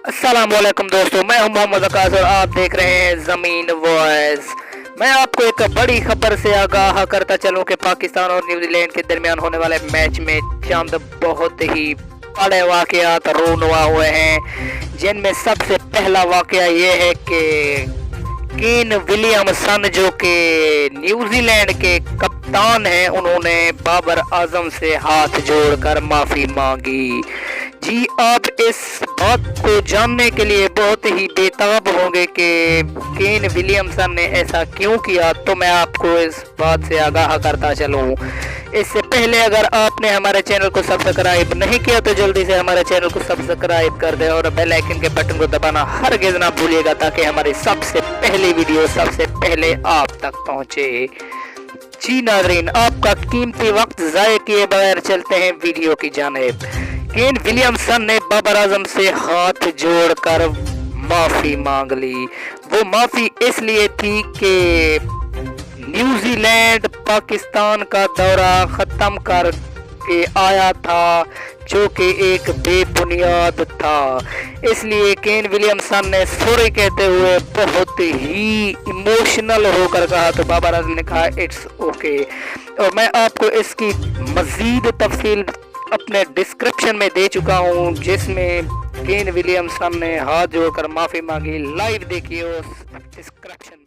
अस्सलामुअलैकुम दोस्तों, मैं हूं मोहम्मद अकाश और आप देख रहे हैं ज़मीन वॉइस। मैं आपको एक बड़ी खबर से आगाह करता चलूं कि पाकिस्तान और न्यूजीलैंड के दरमियान होने वाले मैच में चंद बहुत ही बड़े वाक़यात रूनुमा हुए हैं, जिनमें सबसे पहला वाक़या ये है कि केन विलियमसन जो कि न्यूजीलैंड के कप्तान हैं, उन्होंने बाबर आजम से हाथ जोड़कर माफ़ी मांगी। जी, आप इस बात को जानने के लिए बहुत ही बेताब होंगे कि केन विलियमसन ने ऐसा क्यों किया, तो मैं आपको इस बात से आगाह करता चलूँ। इससे पहले अगर आपने हमारे चैनल को सब्सक्राइब नहीं किया तो जल्दी से हमारे चैनल को सब्सक्राइब कर दें और बेल आइकन के बटन को दबाना हरगिज़ ना भूलिएगा, ताकि हमारी सबसे पहली वीडियो सबसे पहले आप तक पहुँचे। जी नाज़रीन, आपका कीमती वक्त ज़ाय किए बगैर चलते हैं वीडियो की जानिब। केन विलियमसन ने बाबर आजम से हाथ जोड़कर माफ़ी मांग ली। वो माफ़ी इसलिए थी कि न्यूजीलैंड पाकिस्तान का दौरा ख़त्म करके आया था, जो कि एक बेबुनियाद था। इसलिए केन विलियमसन ने सॉरी कहते हुए बहुत ही इमोशनल होकर कहा, तो बाबर आजम ने कहा इट्स ओके। और मैं आपको इसकी मज़ीद तफसील अपने डिस्क्रिप्शन में दे चुका हूँ, जिसमें केन विलियमसन ने हाथ जोड़कर माफ़ी मांगी। लाइव देखिए उस डिस्क्रिप्शन।